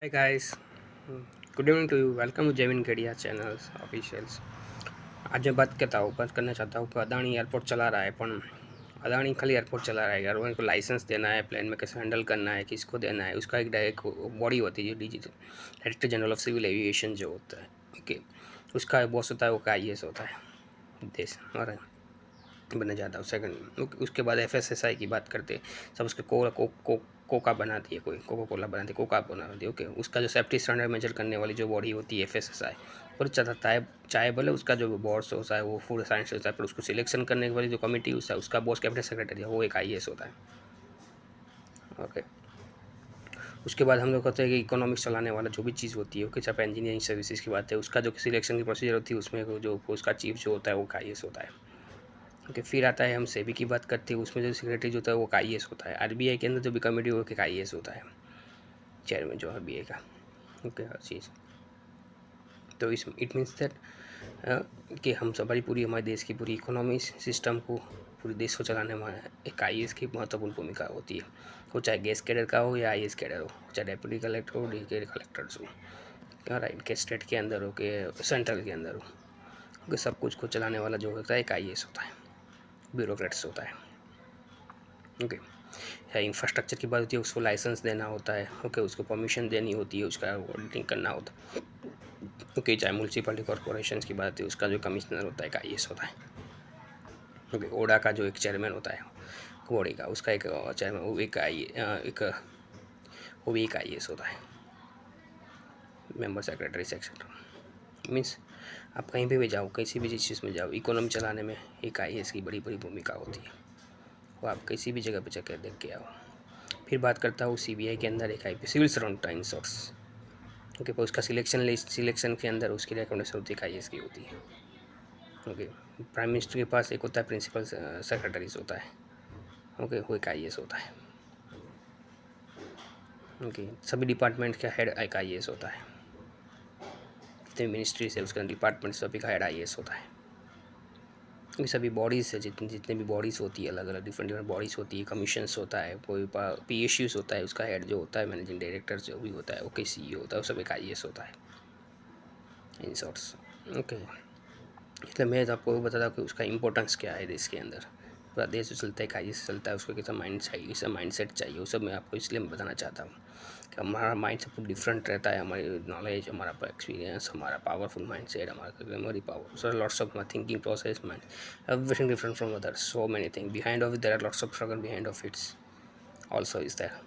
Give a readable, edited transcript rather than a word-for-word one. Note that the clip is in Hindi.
Hi guys, good evening to you. Welcome to Jevin Kedia channels officials. आज मैं बात करना चाहता हूँ कि अदानी एयरपोर्ट चला रहा है पण अदानी खाली एयरपोर्ट चला रहा है यार, उनको लाइसेंस देना है, प्लेन में कैसे हैंडल करना है, किसको देना है, उसका एक डायरेक्ट बॉडी होती है जो digital director general of civil aviation जो होता है। ओके, उसका बॉस होता है वो का IAS होता है देश और बनना चाहता हूँ सेकंड। उसके बाद FSSI की बात करते सब उसके कोका बनाती है, कोई कोका कोला बनाती है, कोका बनाती है। ओके, उसका जो सेफ्टी स्टैंडर्ड मेजर करने वाली जो बॉडी होती है FSSI, और चाहता है चाहे भले उसका जो बॉस होता है वो फूड साइंस होता है, पर उसको सिलेक्शन करने वाली जो कमेटी होता है उसका बॉस कैबिनेट सेक्रेटरी है, वो एक IAS होता है। ओके, उसके बाद हम लोग कहते हैं कि इकोनॉमिक्स चलाने वाला जो भी चीज़ होती है, ओके, चाहे इंजीनियरिंग सर्विसेज की बात है, उसका जो सिलेक्शन की प्रोसीजर होती है उसमें जो उसका चीफ जो होता है वो IAS होता है। ओके, फिर आता है हम सेबी की बात करते हैं, उसमें जो सेक्रेटरी जो होता है वो का IAS होता है। RBI के अंदर जो भी कमेटी हो का IAS होता है, चेयरमैन जो RBI का। ओके, हर चीज़ तो इस इट मीन्स दैट कि हम सभी पूरी हमारे देश की पूरी इकोनॉमी सिस्टम को, पूरे देश को चलाने में एक IAS की महत्वपूर्ण भूमिका होती है। वो चाहे गैस कैडर का हो या IAS कैडर हो, चाहे डेप्यूटी कलेक्टर हो, DK कलेक्टर्स हो, क्या राइट, के स्टेट के अंदर हो के सेंट्रल के अंदर हो, क्योंकि सब कुछ को चलाने वाला जो होता है एक IAS होता है, ब्यूरोक्रेट्स होता है। ओके, या इंफ्रास्ट्रक्चर की बात होती है उसको लाइसेंस देना होता है। ओके, उसको परमिशन देनी होती है, उसका ऑडिटिंग करना होता है। ओके, चाहे म्यूनसिपलिटी कॉरपोरेशन की बात है उसका जो कमिश्नर होता है का IAS होता है। ओके, ओडा का जो एक चेयरमैन होता है बॉडी का, उसका एक चेयरमैन वो एक एक वो भी एक IAS होता है, मेंबर सेक्रेटरी सेक्शन। मीन्स आप कहीं पे भी जाओ, किसी भी चीज़ में जाओ, इकोनॉमी चलाने में एक IAS की बड़ी बड़ी भूमिका होती है। वो आप किसी भी जगह पे जाकर देख के आओ। फिर बात करता हूँ CBI के अंदर एक IP सिविल सर्वेंट इंसोर्स। ओके, पर उसका सिलेक्शन लिस्ट, सिलेक्शन के अंदर उसकी रिकमेंडेशन होती है IAS की होती है। ओके, प्राइम मिनिस्टर के पास एक होता है प्रिंसिपल सेक्रेटरीज होता है। ओके, वो एक IAS होता है। ओके, सभी डिपार्टमेंट का हेड एक IAS होता है। जितने मिनिस्ट्री से उसका डिपार्टमेंट सभी का हेड IAS होता है। ये सभी बॉडीज़ है, जितने जितने भी बॉडीज़ होती है, अलग अलग डिफरेंट डिफरेंट बॉडीज़ होती है, कमीशंस होता है, कोई PSUs होता है, उसका हेड जो होता है मैनेजिंग डायरेक्टर जो भी होता है, ओके, CEO होता है, वो सब एक IAS होता है इन शॉर्ट्स। ओके, इसलिए मैं तो आपको बताता हूँ कि उसका इंपॉर्टेंस क्या है देश के अंदर। पूरा देश जो चलता है IAS से चलता है, उसको कैसा माइंड चाहिए, कैसा माइंड सेट चाहिए, वो सब मैं आपको इसलिए मैं बताना चाहता हूँ कि हमारा माइंड सब डिफरेंट रहता है, हमारी नॉलेज, हमारा एक्सपीरियंस, हमारा पावरफुल माइंड सेट, हमारा memory power, so lots of thinking process mind, everything different from other, so many thing behind of it, there are lots of struggle behind of its also is there.